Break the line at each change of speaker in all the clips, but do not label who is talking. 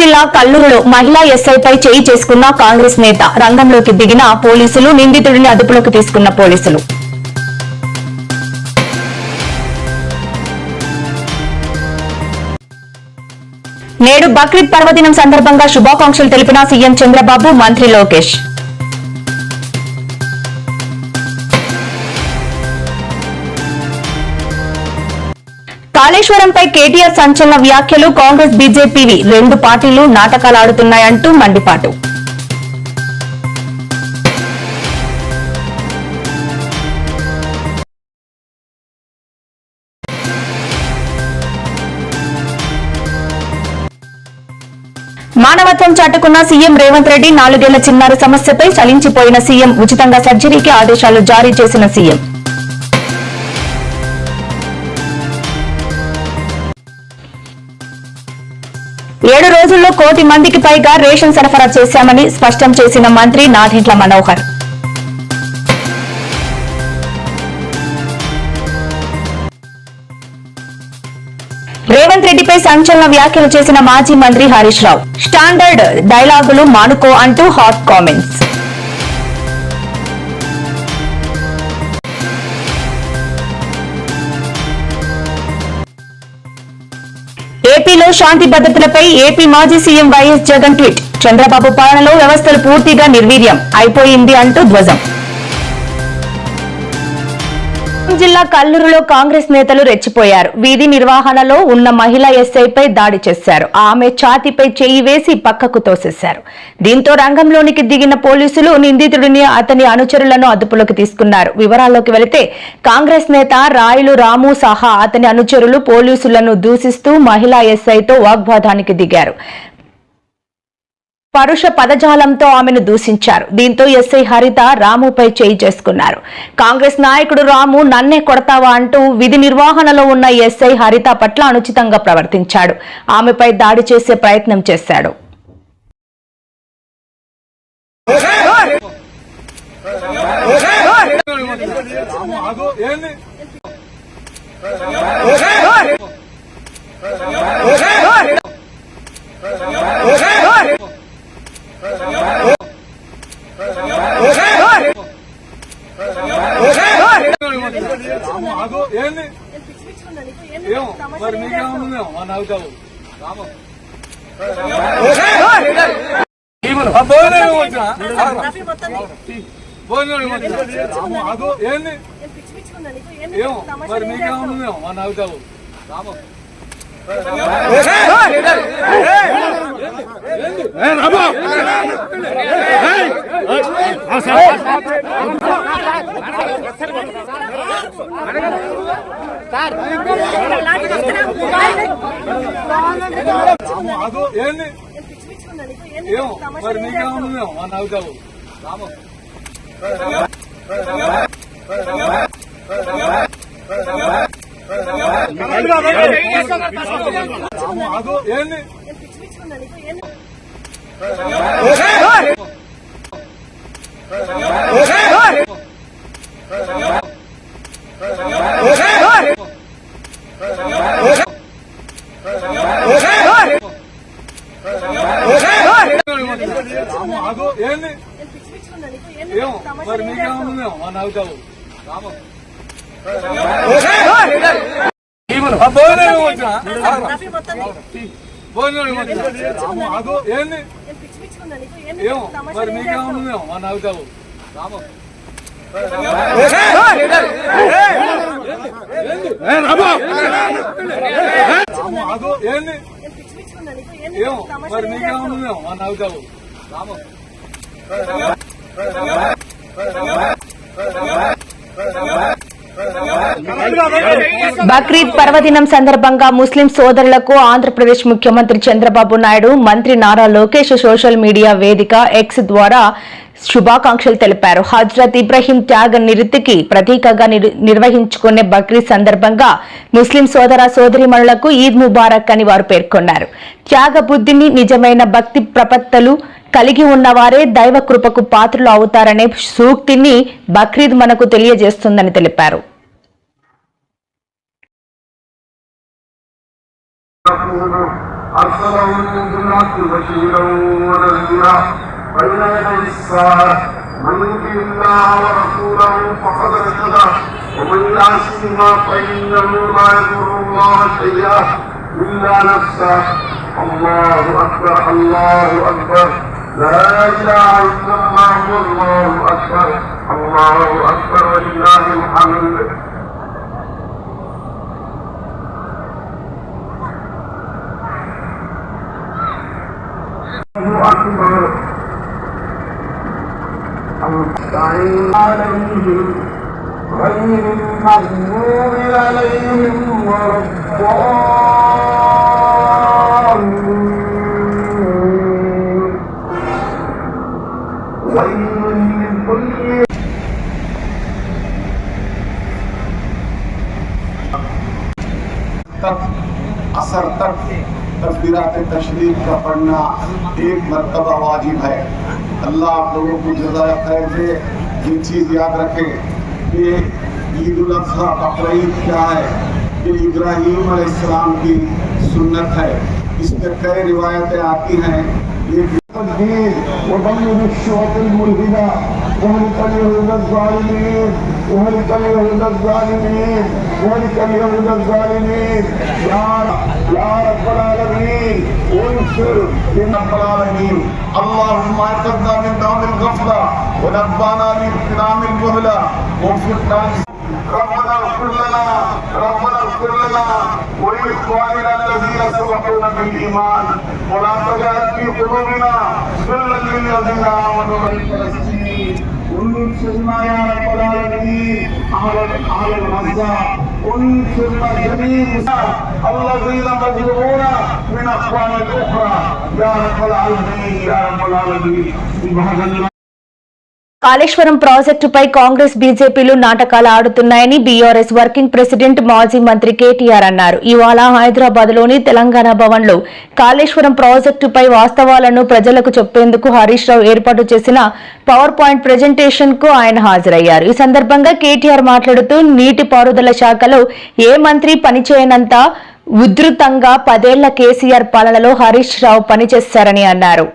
జిల్లా కల్లూరులో మహిళా ఎస్ఐపై చేయి చేసుకున్న కాంగ్రెస్ నేత రంగంలోకి దిగిన పోలీసులు, నిందితుడిని అదుపులోకి తీసుకున్న పోలీసులు. నేడు బక్రీద్ పర్వదినం సందర్భంగా శుభాకాంక్షలు తెలిపిన సీఎం చంద్రబాబు, మంత్రి లోకేష్. కాళేశ్వరంపై కేటీఆర్ సంచలన వ్యాఖ్యలు. కాంగ్రెస్, బీజేపీవి రెండు పార్టీలు నాటకాలాడుతున్నాయంటూ మండిపాటు. మానవత్వం చాటుకున్న సీఎం రేవంత్ రెడ్డి. 4 ఏళ్ల చిన్నారి సమస్యపై చలించిపోయిన సీఎం. ఉచితంగా సర్జరీకి ఆదేశాలు జారీ చేసిన సీఎం. 7 రోజుల్లో 1 కోటి మందికి పైగా రేషన్ సరఫరా చేశామని స్పష్టం చేసిన మంత్రి నాదెండ్ల మనోహర్. రేవంత్ రెడ్డిపై సంచలన వ్యాఖ్యలు చేసిన మాజీ మంత్రి హరీష్ రావు. స్టాండర్డ్ డైలాగులు మానుకో అంటూ హాట్ కామెంట్స్. ఏపీలో శాంతి భద్రతలపై ఏపీ మాజీ CM YS Jagan tweet. Chandrababu పాలనలో వ్యవస్థలు పూర్తిగా నిర్వీర్యం అయిపోయింది అంటూ ధ్వజం. జిల్లా కల్లూరులో కాంగ్రెస్ నేతలు రెచ్చిపోయారు. వీధి నిర్వహణలో ఉన్న మహిళా ఎస్ఐపై దాడి చేశారు. ఆమె ఛాతీపై చేయి వేసి పక్కకు తోసేశారు. దీంతో రంగంలోనికి దిగిన పోలీసులు నిందితుడిని, అతని అనుచరులను అదుపులోకి తీసుకున్నారు. వివరాల్లోకి వెళితే కాంగ్రెస్ నేత రాయులు రాము సహా అతని అనుచరులు పోలీసులను దూషిస్తూ మహిళా ఎస్ఐతో వాగ్వాదానికి దిగారు. పరుష పదజాలంతో ఆమెను దూషించారు. దీంతో ఎస్ఐ హరిత రాముపై చేయి చేసుకున్నారు. కాంగ్రెస్ నాయకుడు రాము నన్నే కొడతావా అంటూ విధి నిర్వహణలో ఉన్న ఎస్ఐ హరిత పట్ల అనుచితంగా ప్రవర్తించాడు. ఆమెపై దాడి చేసే ప్రయత్నం చేశాడు. బక్రీద్ పర్వదినం సందర్భంగా ముస్లిం సోదరులకు ఆంధ్రప్రదేశ్ ముఖ్యమంత్రి చంద్రబాబు నాయుడు, మంత్రి నారా లోకేష్ సోషల్ మీడియా వేదిక ఎక్స్ ద్వారా శుభాకాంక్షలు తెలిపారు. హజ్రత్ ఇబ్రహీం త్యాగ నిరతికి ప్రతీకగా నిర్వహించుకునే బక్రీద్ సందర్భంగా ముస్లిం సోదర సోదరీమణులకు ఈద్ ముబారక్ అని వారు పేర్కొన్నారు. త్యాగ బుద్ధిని, నిజమైన భక్తి ప్రపత్తలు కలిగి ఉన్నవారే దైవ కృపకు పాత్రలు అవుతారనే సూక్తిని బక్రీద్ మనకు తెలియజేస్తుందని తెలిపారు.
أرسله بالحق بشيرا ونذيرا بين يدي الساعة من يطع الله ورسوله فقد رشد ومن يعصهما فإنه لا يضر الله شيئا إلا نفسه. الله أكبر الله أكبر لا إله إلا الله والله أكبر الله أكبر ولله الحمد. أكبر عليهم غير المغضوب عليهم ولا الضالين. ويل لكل असर तक तकबीरात तशरीफ का पढ़ना एक मरतबा वाजिब है। अल्लाह आप लोगों को जज़ाए खैर दे। ये चीज़ याद रखें कि ईद उल अज़हा बकरीद क्या है, कि इब्राहीम अलैहिस्सलाम की सुन्नत है। इसमें कई रिवायतें आती हैं। ये اللهم اعتقنا من نوم الغفلة ونبانا من اغتنام الجهلة وانفقنا ربنا اغفر لنا ولإخواننا الذين سبقونا بالإيمان ولا تجعل في قلوبنا غلا للذين آمنوا بالفلسطين. انصرنا يا رب العالمين على الغزة. انصرنا جميعا الذين مظلومون من أخوان الأخرى يا رب العالمين يا رب العالمين. سبحان الله.
కాళేశ్వరం ప్రాజెక్టుపై కాంగ్రెస్ బీజేపీలు నాటకాలు ఆడుతున్నాయని బీఆర్ఎస్ వర్కింగ్ ప్రెసిడెంట్ మాజీ మంత్రి కేటీఆర్ అన్నారు. ఇవాళ హైదరాబాద్ లోని తెలంగాణ భవన్ లో కాళేశ్వరం ప్రాజెక్టుపై వాస్తవాలను ప్రజలకు చెప్పేందుకు హరీష్ రావు ఏర్పాటు చేసిన పవర్ పాయింట్ ప్రెజెంటేషన్ కు ఆయన హాజరయ్యారు. ఈ సందర్భంగా కేటీఆర్ మాట్లాడుతూ నీటిపారుదల శాఖలో ఏ మంత్రి పనిచేయనంత ఉధృతంగా 10 ఏళ్ల కేసీఆర్ పాలనలో హరీష్ రావు పనిచేశారని అన్నారు.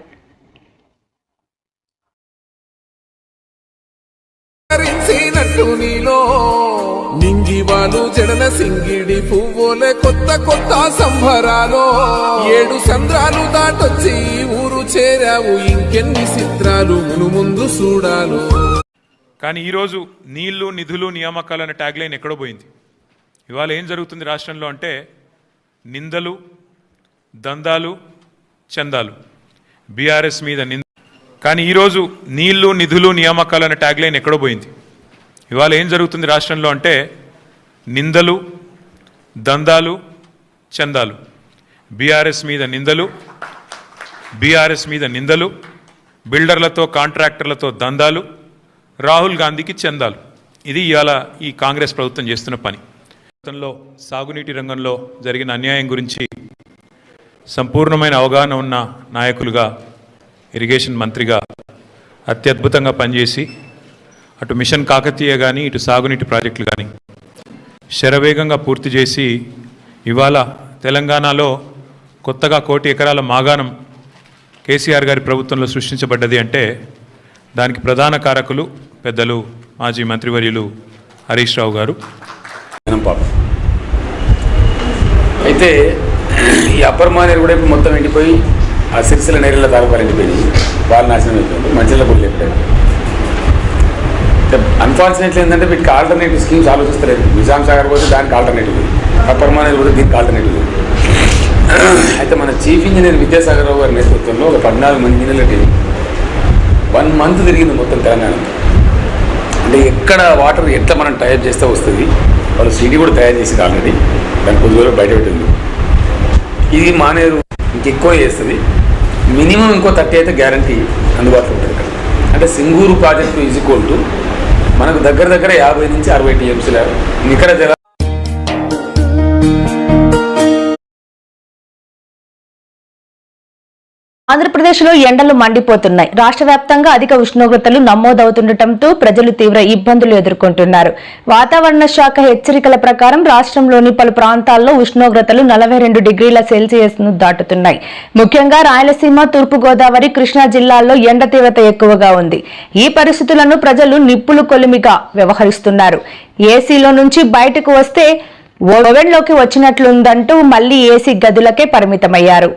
నింగివాలు జడన సింగిడి పువ్వులే కొత్త కొత్త సంభరాలో 7 సంద్రాలు దాటొచ్చి ఊరు చేరావు ఇంకెన్ని చిత్రాలు ముందు చూడాలు.
కానీ ఈరోజు నీళ్లు నిధులు నియామకాలు అనే ట్యాగ్ లైన్ ఎక్కడో పోయింది. ఇవాళ ఏం జరుగుతుంది రాష్ట్రంలో అంటే నిందలు దందాలు చందాలు బీఆర్ఎస్ మీద నింద. కానీ ఈరోజు నీళ్లు నిధులు నియామకాలు అనే ట్యాగ్ లైన్ ఎక్కడో పోయింది. ఇవాళ ఏం జరుగుతుంది రాష్ట్రంలో అంటే నిందలు దందాలు చందాలు బీఆర్ఎస్ మీద నిందలు బిల్డర్లతో కాంట్రాక్టర్లతో దందాలు రాహుల్ గాంధీకి చందాలు. ఇది ఇవాళ ఈ కాంగ్రెస్ ప్రభుత్వం చేస్తున్న పని. గతంలో సాగునీటి రంగంలో జరిగిన అన్యాయం గురించి సంపూర్ణమైన అవగాహన ఉన్న నాయకులుగా ఇరిగేషన్ మంత్రిగా అత్యద్భుతంగా పనిచేసి అటు మిషన్ కాకతీయ కానీ ఇటు సాగునీటి ప్రాజెక్టులు కానీ శరవేగంగా పూర్తి చేసి ఇవాళ తెలంగాణలో కొత్తగా 1 కోటి ఎకరాల మాగాణం కేసీఆర్ గారి ప్రభుత్వంలో సృష్టించబడ్డది అంటే దానికి ప్రధాన కారకులు పెద్దలు మాజీ మంత్రివర్యులు హరీష్ రావు గారు.
అయితే ఈ అప్పర్ మానేరు కూడా మొత్తం ఎండిపోయి ఆ సిరిసిల్ల నేరుల తాగపారు ఎండిపోయింది. వాళ్ళు నాశనం అయిపోయింది. మంచిలో కూడా లేకపోయారు. అన్ఫార్చునేట్లీ ఏంటంటే వీటికి ఆల్టర్నేటివ్ స్కీమ్స్ ఆలోచిస్తలేదు. నిజాం సాగర్ పోతే దానికి ఆల్టర్నేటివ్, అప్పర్ మానేరు పోతే దీనికి ఆల్టర్నేటివ్. అయితే మన చీఫ్ ఇంజనీర్ విద్యాసాగర్ రావు గారి నేతృత్వంలో ఒక 14 మంది ఇంజనీర్ల టీం 1 మంత్ తిరిగింది మొత్తం తెలంగాణ. అంటే ఎక్కడ వాటర్ ఎట్లా మనం టైప్ చేస్తే వస్తుంది. వాళ్ళు సీడీ కూడా తయారు చేసింది ఆల్రెడీ. దాని కొద్ది రోజులు బయట పెట్టింది. ఇది మానేరు ఇంకెక్కువ చేస్తుంది. మినిమం ఇంకో 30 అయితే గ్యారంటీ అందుబాటులో ఉంటుంది ఇక్కడ. అంటే Singur project is equal to మనకు దగ్గర 50 నుంచి 60 టీఎంసీల నికర జల
ఆంధ్రప్రదేశ్లో ఎండలు మండిపోతున్నాయి. రాష్ట్ర వ్యాప్తంగా అధిక ఉష్ణోగ్రతలు నమోదవుతుండటంతో ప్రజలు తీవ్ర ఇబ్బందులు ఎదుర్కొంటున్నారు. వాతావరణ శాఖ హెచ్చరికల ప్రకారం రాష్ట్రంలోని పలు ప్రాంతాల్లో ఉష్ణోగ్రతలు 42 డిగ్రీల సెల్సియస్ను దాటుతున్నాయి. ముఖ్యంగా రాయలసీమ, తూర్పుగోదావరి, కృష్ణా జిల్లాల్లో ఎండ తీవ్రత ఎక్కువగా ఉంది. ఈ పరిస్థితులను ప్రజలు నిప్పులు కొలిమిగా వ్యవహరిస్తున్నారు. ఏసీలో నుంచి బయటకు వస్తే ఓవెన్లోకి వచ్చినట్లుందంటూ మళ్లీ ఏసీ గదులకే పరిమితమయ్యారు.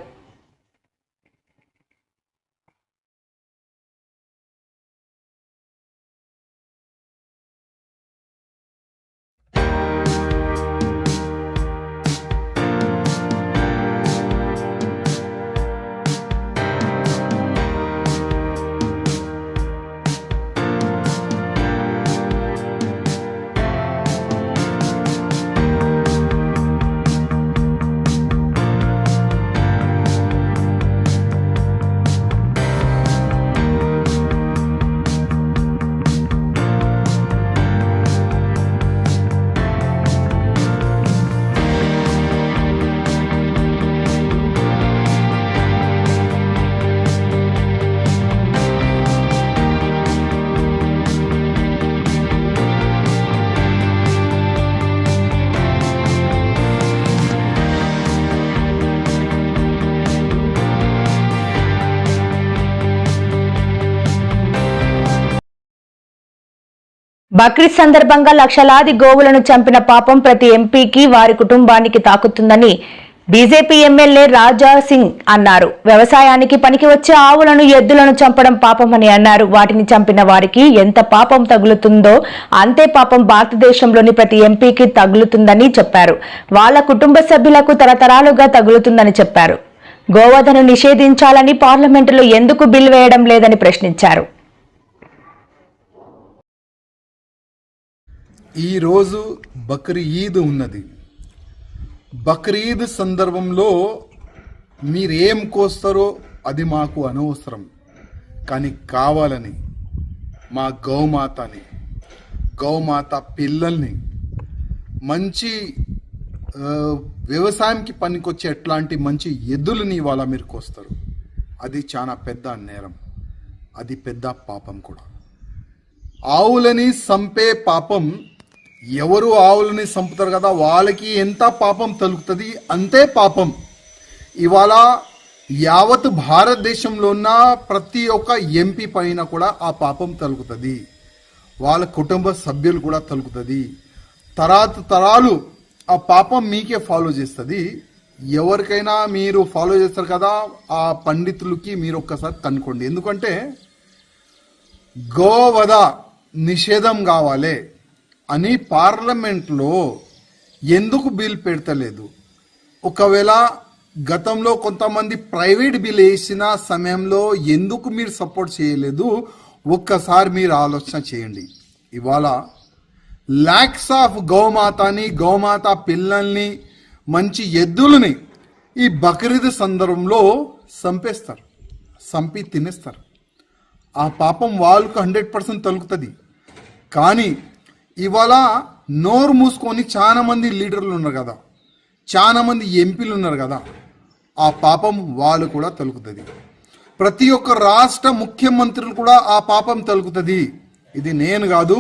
బక్రీద్ సందర్భంగా లక్షలాది గోవులను చంపిన పాపం ప్రతి ఎంపీకి, వారి కుటుంబానికి తాకుతుందని బీజేపీ ఎమ్మెల్యే రాజా సింగ్ అన్నారు. వ్యవసాయానికి పనికి వచ్చే ఆవులను, ఎద్దులను చంపడం పాపమని అన్నారు. వాటిని చంపిన వారికి ఎంత పాపం తగులుతుందో అంతే పాపం భారతదేశంలోని ప్రతి ఎంపీకి తగులుతుందని చెప్పారు. వాళ్ళ కుటుంబ సభ్యులకు తరతరాలుగా తగులుతుందని చెప్పారు. గోవధను నిషేధించాలని పార్లమెంటులో ఎందుకు బిల్ వేయడం లేదని ప్రశ్నించారు.
ఈరోజు బక్రీద్ ఉన్నది. బక్రీద్ సందర్భంలో మీరేం కోస్తారో అది మాకు అనవసరం, కానీ కావాలని మా గౌమాత పిల్లల్ని మంచి వ్యవసాయంకి పనికొచ్చే ఎట్లాంటి మంచి ఎద్దులని ఇవాళ మీరు కోస్తారు. అది చాలా పెద్ద నేరం, అది పెద్ద పాపం కూడా. ఆవులని చంపే పాపం, ఎవరు ఆవులని చంపుతారు కదా వాళ్ళకి ఎంత పాపం తలుగుతుంది అంతే పాపం. ఇవాళ యావత్ భారతదేశంలో ఉన్న ప్రతి ఒక్క ఎంపీ పైన కూడా ఆ పాపం తలుగుతుంది, వాళ్ళ కుటుంబ సభ్యులు కూడా తలుగుతుంది. తరాలు ఆ పాపం మీకే ఫాలో చేస్తుంది. ఎవరికైనా మీరు ఫాలో చేస్తారు కదా, ఆ పండితులకి మీరు ఒక్కసారి కనుక్కోండి. ఎందుకంటే గోవధ నిషేధం కావాలి అని పార్లమెంట్లో ఎందుకు బిల్ పెడతలేదు? ఒకవేళ గతంలో కొంతమంది ప్రైవేట్ బిల్ వేసిన సమయంలో ఎందుకు మీరు సపోర్ట్ చేయలేదు? ఒక్కసారి మీరు ఆలోచన చేయండి. ఇవాళ లాక్స్ ఆఫ్ గౌమాత పిల్లల్ని, మంచి ఎద్దులని ఈ బక్రీద్ సందర్భంలో చంపి తినేస్తారు. ఆ పాపం వాళ్ళకు 100% తలుగుతుంది. కానీ ఇవాళ నోరు మూసుకొని చాలా మంది లీడర్లు ఉన్నారు కదా, చాలా మంది ఎంపీలు ఉన్నారు కదా, ఆ పాపం వాళ్ళు కూడా తలుగుతుంది. ప్రతి ఒక్క రాష్ట్ర ముఖ్యమంత్రులు కూడా ఆ పాపం తలుగుతుంది. ఇది నేను కాదు,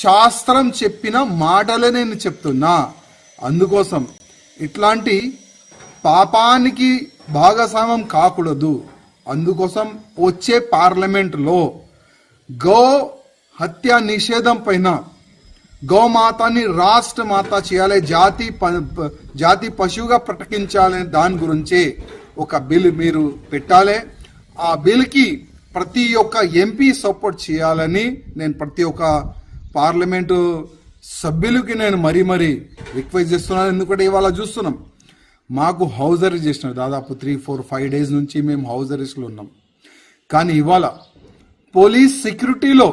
శాస్త్రం చెప్పిన మాటలే నేను చెప్తున్నా. అందుకోసం ఇట్లాంటి పాపానికి భాగస్వామ్యం కాకూడదు. అందుకోసం వచ్చే పార్లమెంటులో గో హత్య నిషేధం పైన, గోమాతని రాష్ట్ర మాత చేయాలి, జాతి పశువుగా ప్రకటించాలని దాని గురించి ఒక బిల్ మీరు పెట్టాలి. ఆ బిల్కి ప్రతి ఒక్క ఎంపీ సపోర్ట్ చేయాలని నేను ప్రతి ఒక్క పార్లమెంటు సభ్యులకి నేను మరీ రిక్వెస్ట్ చేస్తున్నాను. ఎందుకంటే ఇవాళ చూస్తున్నాం, మాకు హౌస్ అరెస్ట్ చేసినారు. దాదాపు 3-4-5 డేస్ నుంచి మేము హౌస్ అరెస్ట్లో ఉన్నాం. కానీ ఇవాళ పోలీస్ సెక్యూరిటీలో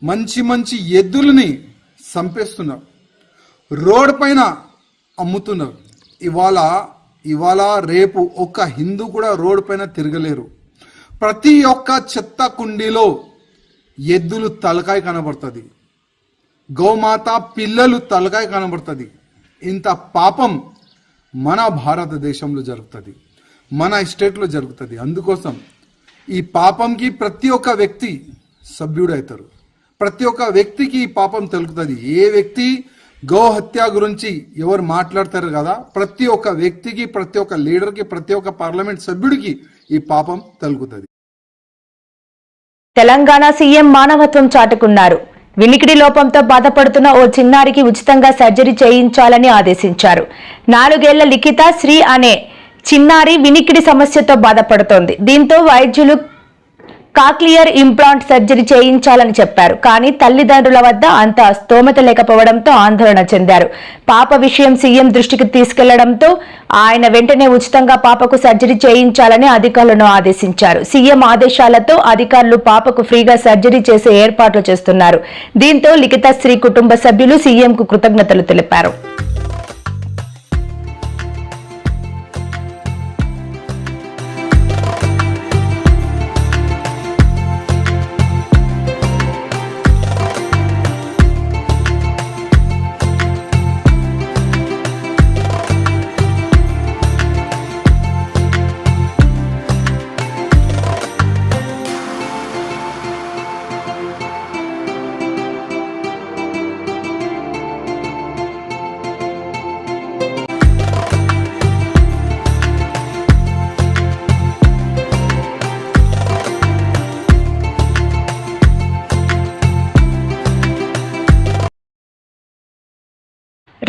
మంచి ఎద్దులని చంపేస్తున్నారు, రోడ్ పైన అమ్ముతున్నారు. ఇవాళ రేపు ఒక్క హిందూ కూడా రోడ్ పైన తిరగలేరు. ప్రతి ఒక్క చెత్త కుండీలో ఎద్దులు తలకాయ కనబడుతుంది, గోమాత పిల్లలు తలకాయ కనబడుతుంది. ఇంత పాపం మన భారతదేశంలో జరుగుతుంది. మన స్టేట్లో జరుగుతుంది. అందుకోసం ఈ పాపంకి ప్రతి ఒక్క వ్యక్తి సభ్యుడవుతారు. ప్రతి ఒక్క వ్యక్తికి ఈ పాపం తెలుగుతుంది. ఏ వ్యక్తి గోహత్య గురించి ఎవరు మాట్లాడతారు కదా, ప్రతి ఒక్క వ్యక్తికి, ప్రతి ఒక్క లీడర్కి, ప్రతి ఒక్క పార్లమెంట్ సభ్యుడికి ఈ పాపం తెలుగుతుంది.
తెలంగాణ సీఎం మానవత్వం చాటుకున్నారు. వినికిడి లోపంతో బాధపడుతున్న ఓ చిన్నారికి ఉచితంగా సర్జరీ చేయించాలని ఆదేశించారు. 4 ఏళ్ల లిఖిత శ్రీ అనే చిన్నారి వినికిడి సమస్యతో బాధపడుతోంది. దీంతో వైద్యులు కాక్లియర్ ఇంప్లాంట్ సర్జరీ చేయించాలని చెప్పారు. కానీ తల్లిదండ్రుల వద్ద అంత స్తోమత లేకపోవడంతో ఆందోళన చెందారు. పాప విషయం సీఎం దృష్టికి తీసుకెళ్లడంతో ఆయన వెంటనే ఉచితంగా పాపకు సర్జరీ చేయించాలని అధికారులను ఆదేశించారు. సీఎం ఆదేశాలతో అధికారులు పాపకు ఫ్రీగా సర్జరీ చేసే ఏర్పాట్లు చేస్తున్నారు. దీంతో లిఖిత శ్రీ కుటుంబ సభ్యులు సీఎంకు కృతజ్ఞతలు తెలిపారు.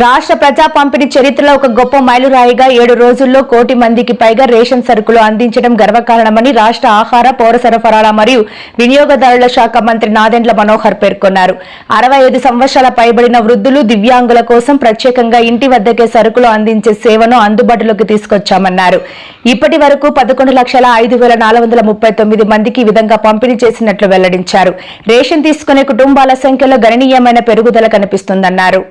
రాష్ట్ర ప్రజా పంపిణీ చరిత్రలో ఒక గొప్ప మైలురాయిగా 7 రోజుల్లో 1 కోటి మందికి పైగా రేషన్ సరుకులు అందించడం గర్వకారణమని రాష్ట్ర ఆహార, పౌర సరఫరాల మరియు వినియోగదారుల శాఖ మంత్రి నాదెండ్ల మనోహర్ పేర్కొన్నారు. 65 సంవత్సరాల పైబడిన వృద్ధులు, దివ్యాంగుల కోసం ప్రత్యేకంగా ఇంటి వద్దకే సరుకులు అందించే సేవను అందుబాటులోకి తీసుకొచ్చామన్నారు. ఇప్పటి వరకు 11,05,439 మందికి ఈ విధంగా పంపిణీ చేసినట్లు వెల్లడించారు. రేషన్ తీసుకునే కుటుంబాల సంఖ్యలో గణనీయమైన పెరుగుదల కనిపిస్తుందన్నారు.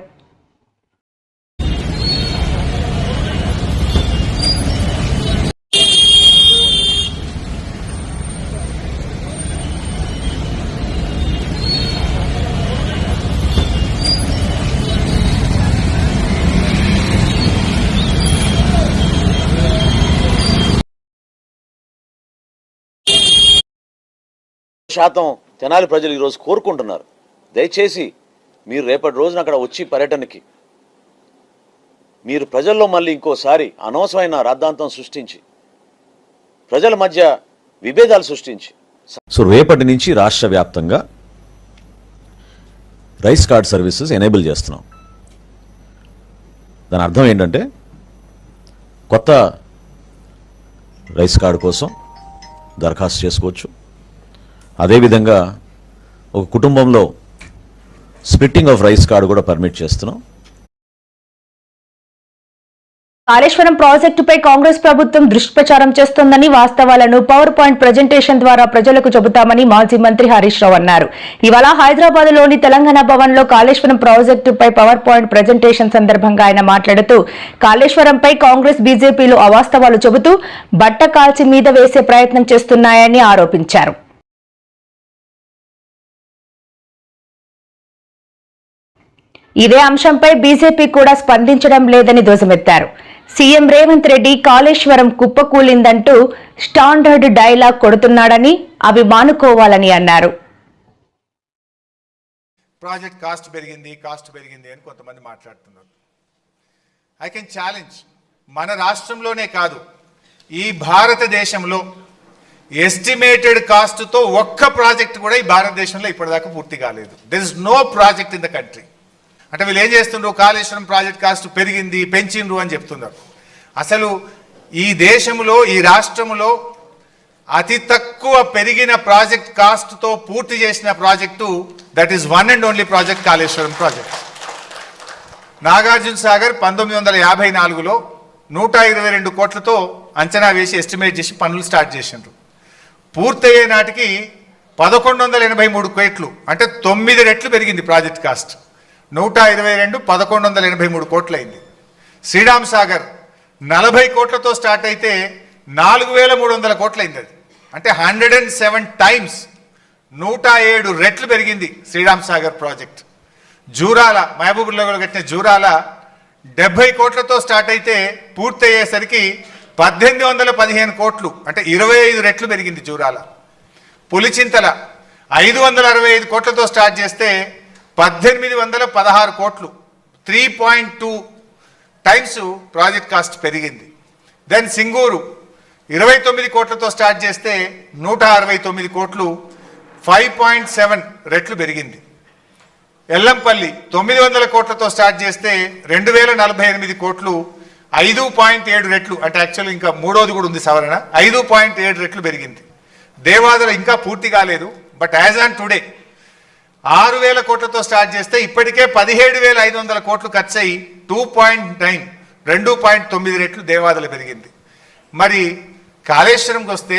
శాతం తెనాలి ప్రజలు ఈరోజు కోరుకుంటున్నారు. దయచేసి మీరు రేపటి రోజున అక్కడ వచ్చి పర్యటనకి మీరు ప్రజల్లో మళ్ళీ ఇంకోసారి అనవసరమైన రాద్ధాంతం సృష్టించి ప్రజల మధ్య విభేదాలు సృష్టించి
సో రేపటి నుంచి రాష్ట్ర వ్యాప్తంగా రైస్ కార్డ్ సర్వీసెస్ ఎనేబుల్ చేస్తున్నాం. దాని అర్థం ఏంటంటే కొత్త రైస్ కార్డు కోసం దరఖాస్తు చేసుకోవచ్చు. అదేవిధంగా ఒక కుటుంబంలో స్ప్లిట్టింగ్ ఆఫ్ రైస్ కార్డు కూడా పర్మిట్ చేస్తున్నాం.
కాళేశ్వరం ప్రాజెక్టుపై కాంగ్రెస్ ప్రభుత్వం దుష్ప్రచారం చేస్తోందని, వాస్తవాలను పవర్ పాయింట్ ప్రజెంటేషన్ ద్వారా ప్రజలకు చెబుతామని మాజీ మంత్రి హరీష్ రావు అన్నారు. ఇవాళ హైదరాబాద్ లోని తెలంగాణ భవన్ లో కాళేశ్వరం ప్రాజెక్టుపై పవర్ పాయింట్ ప్రజెంటేషన్ సందర్భంగా ఆయన మాట్లాడుతూ కాళేశ్వరంపై కాంగ్రెస్, బీజేపీలు అవాస్తవాలు చెబుతూ బట్ట కాల్చి మీద వేసే ప్రయత్నం చేస్తున్నాయని ఆరోపించారు. ఇదే అంశంపై బీజేపీ కూడా స్పందించడం లేదని ధ్వజమెత్తారు. సీఎం రేవంత్ రెడ్డి కాళేశ్వరం కుప్పకూలిందంటూ స్టాండర్డ్ డైలాగ్ కొడుతున్నాడని, అవి మానుకోవాలని అన్నారు.
ప్రాజెక్ట్ కాస్ట్ పెరిగింది అని కొంతమంది మాట్లాడుతున్నారు. ఐ కెన్ ఛాలెంజ్, మన రాష్ట్రంలోనే కాదు ఈ భారతదేశంలో ఎస్టిమేటెడ్ కాస్ట్తో ఒక్క ప్రాజెక్ట్ కూడా ఈ భారతదేశంలో ఇప్పటిదాకా పూర్తి కాలేదు. There is no project in the country. అంటే వీళ్ళు ఏం చేస్తుండ్రు, కాళేశ్వరం ప్రాజెక్ట్ కాస్ట్ పెరిగింది, పెంచిండ్రు అని చెప్తున్నారు. అసలు ఈ దేశంలో, ఈ రాష్ట్రంలో అతి తక్కువ పెరిగిన ప్రాజెక్ట్ కాస్ట్తో పూర్తి చేసిన project that is one and only project Kaleshwaram project. Nagarjuna Sagar 1954లో 122 కోట్లతో అంచనా వేసి ఎస్టిమేట్ చేసి పనులు స్టార్ట్ చేసిండ్రు. పూర్తయ్యే నాటికి 1183 కోట్లు, అంటే 9 రెట్లు పెరిగింది ప్రాజెక్ట్ కాస్ట్. 122 1183 కోట్లయింది. శ్రీరామ్ సాగర్ 40 కోట్లతో స్టార్ట్ అయితే 4300 కోట్లయింది. అది అంటే 107 టైమ్స్, 107 రెట్లు పెరిగింది శ్రీరామ్ సాగర్ ప్రాజెక్ట్. జూరాల, మహబూబ్నగర్లో కట్టిన జూరాల 70 కోట్లతో స్టార్ట్ అయితే పూర్తయ్యేసరికి 1815 కోట్లు అంటే 25 రెట్లు పెరిగింది జూరాల. పులిచింతల 565 కోట్లతో స్టార్ట్ చేస్తే 1816 కోట్లు 3.2 టైమ్స్ ప్రాజెక్ట్ కాస్ట్ పెరిగింది. దెన్ సింగూరు 29 కోట్లతో స్టార్ట్ చేస్తే 169 కోట్లు 5.7 రెట్లు పెరిగింది. ఎల్లంపల్లి 900 కోట్లతో స్టార్ట్ చేస్తే 2048 కోట్లు 5.7 రెట్లు అంటే యాక్చువల్ ఇంకా మూడోది కూడా ఉంది సవరణ 5.7 రెట్లు పెరిగింది. దేవాదుల ఇంకా పూర్తి కాలేదు, బట్ యాజ్ ఆన్ టుడే 6000 కోట్లతో స్టార్ట్ చేస్తే ఇప్పటికే 17,500 కోట్లు ఖర్చు అయ్యి 2.9 రెట్లు దేవాదుల పెరిగింది. మరి కాళేశ్వరంకి వస్తే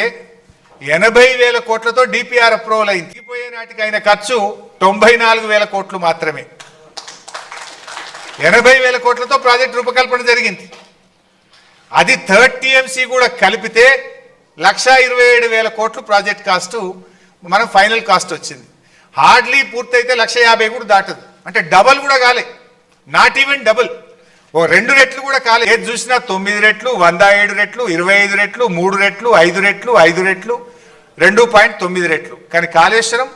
80,000 కోట్లతో డిపిఆర్ అప్రూవల్ అయింది. పోయే నాటికి అయిన ఖర్చు 94,000 కోట్లు మాత్రమే. 80,000 కోట్లతో ప్రాజెక్ట్ రూపకల్పన జరిగింది. అది 3rd టీఎంసీ కూడా కలిపితే 1,27,000 కోట్లు ప్రాజెక్ట్ కాస్ట్ మనం ఫైనల్ కాస్ట్ వచ్చింది. హార్డ్లీ పూర్తయితే 1,50,000 కూడా దాటదు. అంటే డబల్ కూడా కాలే, నాట్ ఈవెన్ డబుల్. ఓ 2 రెట్లు కూడా కాలే. ఏది చూసినా 9 రెట్లు, 107 రెట్లు, 25 రెట్లు, 3 రెట్లు, 5 రెట్లు, 5 రెట్లు, 2.9 రెట్లు. కానీ కాళేశ్వరం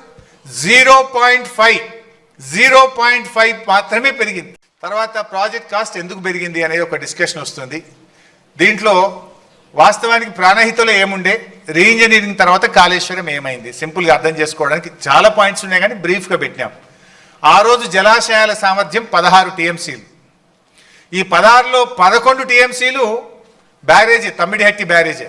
0.5 మాత్రమే పెరిగింది. తర్వాత ప్రాజెక్ట్ కాస్ట్ ఎందుకు పెరిగింది అనేది ఒక డిస్కషన్ వస్తుంది. దీంట్లో వాస్తవానికి ప్రాణహితలో ఏముండే, రీఇంజనీరింగ్ తర్వాత కాళేశ్వరం ఏమైంది, సింపుల్గా అర్థం చేసుకోవడానికి చాలా పాయింట్స్ ఉన్నాయి కానీ బ్రీఫ్గా పెట్టినాం. ఆ రోజు జలాశయాల సామర్థ్యం 16 టీఎంసీలు. ఈ 16లో 11 టీఎంసీలు బ్యారేజీ, తమ్మిడిహట్టి బ్యారేజీ.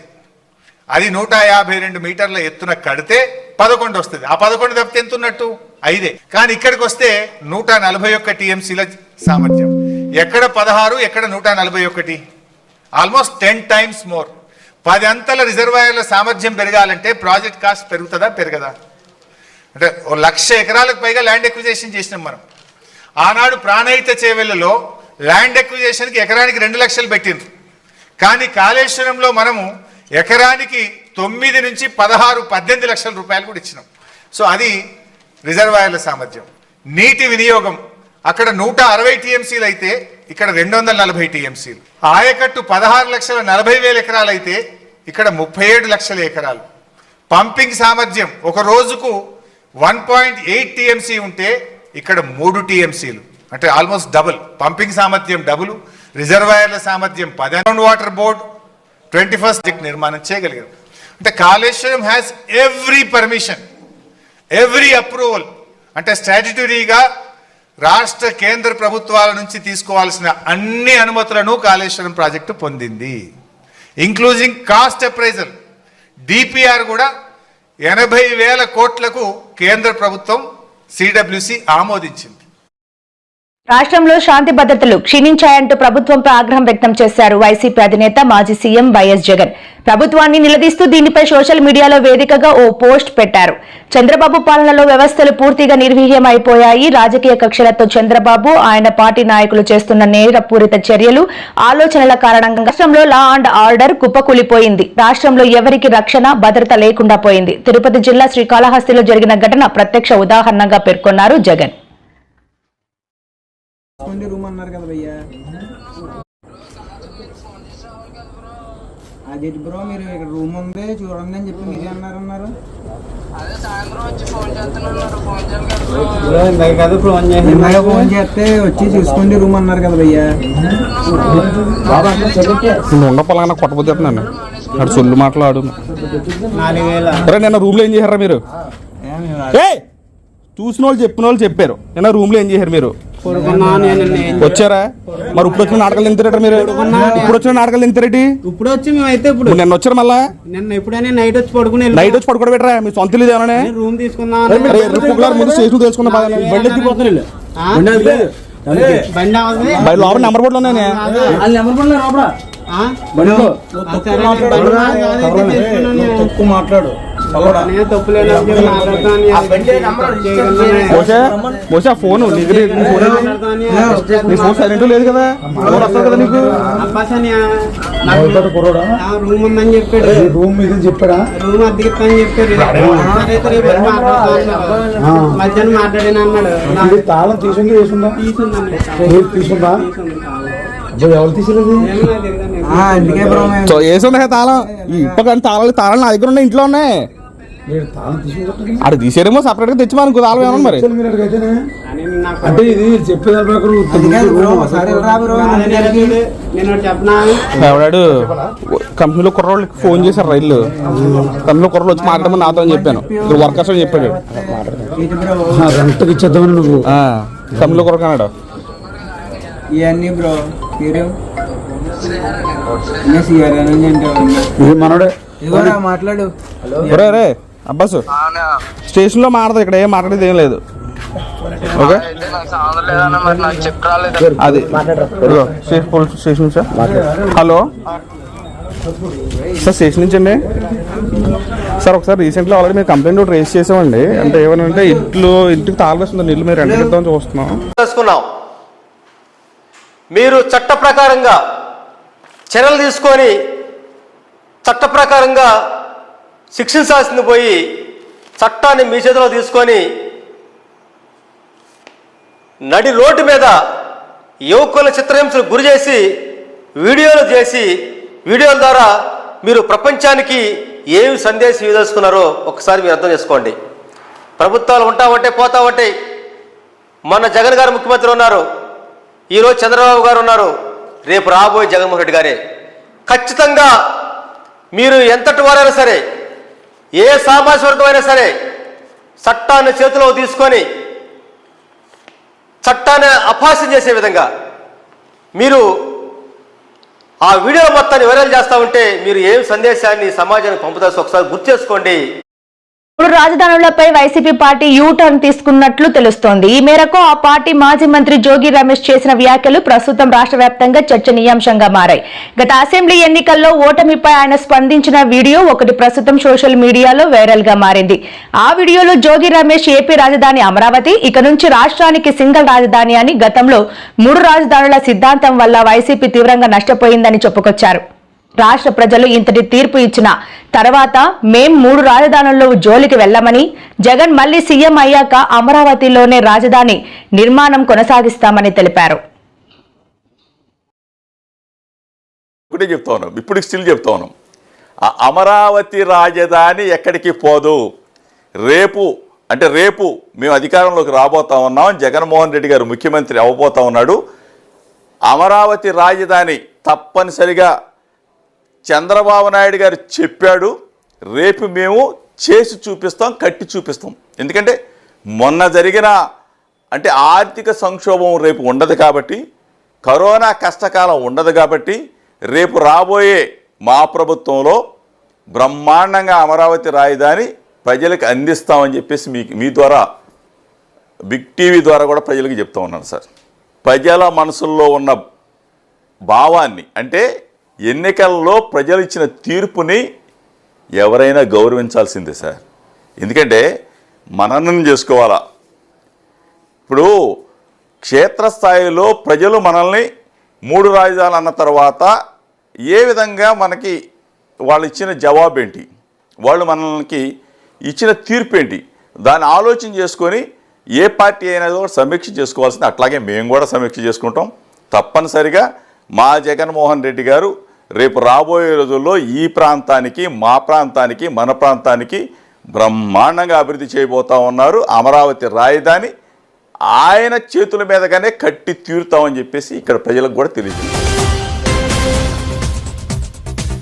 అది 152 మీటర్ల ఎత్తున కడితే 11 వస్తుంది. ఆ 11 తప్పితే ఎంత ఉన్నట్టు 5. కానీ ఇక్కడికి వస్తే 141 టీఎంసీల సామర్థ్యం. ఎక్కడ 16, ఎక్కడ 141, ఆల్మోస్ట్ 10 టైమ్స్ మోర్. 10 అంతల రిజర్వాయర్ల సామర్థ్యం పెరగాలంటే ప్రాజెక్ట్ కాస్ట్ పెరుగుతుందా పెరగదా? అంటే 1,00,000 ఎకరాలకు పైగా ల్యాండ్ ఎక్విజేషన్ చేసినాం మనం. ఆనాడు ప్రాణహిత చేవెళ్లలో ల్యాండ్ ఎక్విజేషన్కి ఎకరానికి 2 లక్షలు పెట్టిండ్రు. కానీ కాళేశ్వరంలో మనము ఎకరానికి 9 నుంచి 18 లక్షల రూపాయలు కూడా ఇచ్చినాం. సో అది రిజర్వాయర్ల సామర్థ్యం. నీటి వినియోగం అక్కడ 160 టీఎంసీలు అయితే ఇక్కడ 240 టీఎంసీలు. ఆయకట్టు 16,40,000 ఎకరాలు అయితే ఇక్కడ 37 లక్షల ఎకరాలు. పంపింగ్ సామర్థ్యం ఒక రోజుకు 1.8 టీఎంసీ ఉంటే ఇక్కడ 3 టీఎంసీలు, అంటే ఆల్మోస్ట్ డబుల్. పంపింగ్ సామర్థ్యం డబుల్, రిజర్వాయర్ల సామర్థ్యం 10. గ్రౌండ్ వాటర్ బోర్డ్ 21st నిర్మాణం చేయగలిగారు. అంటే Kaleshwaram has every permission, every approval. అంటే స్టాట్యుటరీగా రాష్ట్ర కేంద్ర ప్రభుత్వాల నుంచి తీసుకోవాల్సిన అన్ని అనుమతులను కాళేశ్వరం ప్రాజెక్టు పొందింది, ఇంక్లూజింగ్ కాస్ట్ అప్రైజల్. డిపిఆర్ కూడా 80,000 కోట్లకు కేంద్ర ప్రభుత్వం సిడబ్ల్యూసి ఆమోదించింది.
రాష్ట్రంలో శాంతి భద్రతలు క్షీణించాయంటూ ప్రభుత్వంపై ఆగ్రహం వ్యక్తం చేశారు వైసీపీ అధినేత మాజీ సీఎం వైఎస్ జగన్. ప్రభుత్వాన్ని నిలదీస్తూ దీనిపై సోషల్ మీడియాలో వేదికగా ఓ పోస్ట్ పెట్టారు. చంద్రబాబు పాలనలో వ్యవస్థలు పూర్తిగా నిర్వీర్యమైపోయాయి. రాజకీయ కక్షలతో చంద్రబాబు, ఆయన పార్టీ నాయకులు చేస్తున్న నేరపూరిత చర్యలు, ఆలోచనల కారణంగా రాష్ట్రంలో లా అండ్ ఆర్డర్ కుప్పకూలిపోయింది. రాష్ట్రంలో ఎవరికి రక్షణ, భద్రత లేకుండా పోయింది. తిరుపతి జిల్లా శ్రీకాళహస్తిలో జరిగిన ఘటన ప్రత్యక్ష ఉదాహరణగా పేర్కొన్నారు జగన్.
రూమ్ అన్నారు కదా భయ్యా, అది బ్రో మీరు ఇక్కడ రూమ్ ఉంది చూడండి అని చెప్పి మీరే అన్నారు. ఫోన్ చేస్తే వచ్చి చూసుకోండి రూమ్ అన్నారు కదా భయ్యా.
ఉండ పలానా కొట్టబోతు చెప్తున్నాను అటు సొల్లు మాట్లాడు. 4,000 నిన్న రూమ్ లో ఏం చేశారా మీరు? చూసిన వాళ్ళు చెప్పిన వాళ్ళు చెప్పారు. నిన్న రూమ్ లో ఏం చేశారు మీరు? వచ్చారా? మరి ఇప్పుడు వచ్చిన నాటకాలు తింటారట మీరు? ఇప్పుడు వచ్చిన నాటకాలు తింటారేటి? ఇప్పుడు వచ్చి మేమైతే ఇప్పుడు నిన్న వచ్చారు. మళ్ళా నిన్న ఎప్పుడైనా నైట్ వచ్చి పడుకుని పెట్టరా? మీ సొంత లేదు ఏమన్నా రూమ్ తీసుకున్నా ముందు స్టేషన్ తెలుసుకున్నా లోపల నెంబర్ బోర్డులు ఉన్నాయి. మాట్లాడు ఫోన్ సైలెంట్ లేదు కదా, వస్తారు కదా నీకు. రూమ్ ఉందని చెప్పాడు, రూమ్ మీద చెప్పాడా? రూమ్ అద్దెకిస్తా అని చెప్పాడు. మధ్యాహ్నం మాట్లాడిన అన్నాడు. తాళం తీసుకుందా? తీసుకుందా? ఎవరు తీసినది?
అందుకే బ్రో మేము
సో వేసున్నాయి తాళం ఇప్పటికంటే తాళాలు నా దగ్గర ఉన్నాయి, ఇంట్లో ఉన్నాయి. అది తీసేరేమో సపరేట్ గా తెచ్చి మనకు తాళం ఏమన్నా మరి
అంటే ఇది చెప్పేదాని
ఎవడాడు కంపెనీలో కుర్రోళ్ళకి ఫోన్ చేశారు, రైళ్ళు కంపెనీలో కుర్రోళ్ళు వచ్చి మాట్లాడమని నాతో అని చెప్పాను. ఇక్కడ వర్కర్స్ అని చెప్పాడు.
ఇచ్చేద్దామని నువ్వు
కంపెనీలో కుర్ర కన్నాడు.
ఇవన్నీ బ్రో
మనోడే
మాట్లాడు.
రే అబ్బాసు స్టేషన్ లో మాట్లాడదు, ఇక్కడ ఏం మాట్లాడేది ఏం లేదు. ఓకే అది police station sir. Hello sir, station నుంచి అండి సార్. ఒకసారి రీసెంట్లీ ఆల్రెడీ మీరు కంప్లైంట్ ఒకటి రేస్ చేసామండి. అంటే ఏమనంటే ఇంటికి తాళవేస్తుంది, నీళ్ళు మీరు రెంట్ ఇద్దామని చూస్తున్నాం.
మీరు చట్ట ప్రకారంగా చర్యలు తీసుకొని చట్ట ప్రకారంగా శిక్షించాల్సింది పోయి చట్టాన్ని మీ చేతిలో తీసుకొని నడి రోడ్డు మీద యువకుల చిత్రహింసలకు గురి చేసి వీడియోల ద్వారా మీరు ప్రపంచానికి ఏమి సందేశం ఇవ్వదలుచుకున్నారో ఒకసారి మీరు అర్థం చేసుకోండి. ప్రభుత్వాలు ఉంటావంటే పోతావంటే, మొన్న జగన్ గారు ముఖ్యమంత్రి ఉన్నారు, ఈరోజు చంద్రబాబు గారు ఉన్నారు, రేపు రాబోయే జగన్మోహన్ రెడ్డి గారే. ఖచ్చితంగా మీరు ఎంతటి వారైనా సరే, ఏ సామాజిక వర్గం అయినా సరే, చట్టాన్ని చేతిలో తీసుకొని చట్టాన్ని అపహాస్యం చేసే విధంగా మీరు ఆ వీడియో మొత్తాన్ని వైరల్ చేస్తూ ఉంటే మీరు ఏం సందేశాన్ని సమాజానికి పంపుతారో ఒకసారి గుర్తు చేసుకోండి.
3 రాజధానులపై వైసీపీ పార్టీ యూటర్న్ తీసుకున్నట్లు తెలుస్తోంది. ఈ మేరకు ఆ పార్టీ మాజీ మంత్రి జోగి రమేష్ చేసిన వ్యాఖ్యలు ప్రస్తుతం రాష్ట్ర వ్యాప్తంగా చర్చనీయాంశంగా మారాయి. గత అసెంబ్లీ ఎన్నికల్లో ఓటమిపై ఆయన స్పందించిన వీడియో ఒకటి ప్రస్తుతం సోషల్ మీడియాలో వైరల్ గా మారింది. ఆ వీడియోలో జోగి రమేష్ ఏపీ రాజధాని అమరావతి, ఇక నుంచి రాష్ట్రానికి సింగిల్ రాజధాని అని, గతంలో 3 రాజధానుల సిద్ధాంతం వల్ల వైసీపీ తీవ్రంగా నష్టపోయిందని చెప్పుకొచ్చారు. రాష్ట్ర ప్రజలు ఇంతటి తీర్పు ఇచ్చిన తర్వాత మేం 3 రాజధానుల్లో జోలికి వెళ్లమని, జగన్ మళ్లీ సీఎం అయ్యాక అమరావతిలోనే రాజధాని నిర్మాణం కొనసాగిస్తామని తెలిపారు.
ఒకటే చెప్తా ఉన్నాం, ఇప్పుడు స్టిల్ చెప్తా ఉన్నాం, అమరావతి రాజధాని ఎక్కడికి పోదు. రేపు మేము అధికారంలోకి రాబోతా ఉన్నాం, జగన్మోహన్ రెడ్డి గారు ముఖ్యమంత్రి అవ్వబోతా ఉన్నాడు. అమరావతి రాజధాని తప్పనిసరిగా చంద్రబాబు నాయుడు గారు చెప్పాడు, రేపు మేము చేసి చూపిస్తాం, కట్టి చూపిస్తాం. ఎందుకంటే మొన్న జరిగిన ఆర్థిక సంక్షోభం రేపు ఉండదు కాబట్టి, కరోనా కష్టకాలం ఉండదు కాబట్టి, రేపు రాబోయే మా ప్రభుత్వంలో బ్రహ్మాండంగా అమరావతి రాజధాని ప్రజలకు అందిస్తామని చెప్పేసి మీ ద్వారా, బిగ్ టీవీ ద్వారా కూడా ప్రజలకు చెప్తా ఉన్నాను సార్. ప్రజల మనసుల్లో ఉన్న భావాన్ని, ఎన్నికల్లో ప్రజలు ఇచ్చిన తీర్పుని ఎవరైనా గౌరవించాల్సిందే సార్. ఎందుకంటే మననం చేసుకోవాలా. ఇప్పుడు క్షేత్రస్థాయిలో ప్రజలు మనల్ని 3 రాజధానులు అన్న తర్వాత ఏ విధంగా మనకి వాళ్ళు ఇచ్చిన జవాబు ఏంటి, వాళ్ళు మనకి ఇచ్చిన తీర్పు ఏంటి, దాన్ని ఆలోచన చేసుకొని ఏ పార్టీ అయినా కూడా సమీక్ష చేసుకోవాల్సింది. అట్లాగే మేము కూడా సమీక్ష చేసుకుంటాం. తప్పనిసరిగా మా జగన్మోహన్ రెడ్డి గారు రేపు రాబోయే రోజుల్లో ఈ ప్రాంతానికి, మా ప్రాంతానికి, మన ప్రాంతానికి బ్రహ్మాండంగా అభివృద్ధి చేయబోతా ఉన్నారు. అమరావతి రాజధాని ఆయన చేతుల మీదగానే కట్టి తీరుతామని చెప్పేసి ఇక్కడ ప్రజలకు కూడా తెలియజేస్తారు.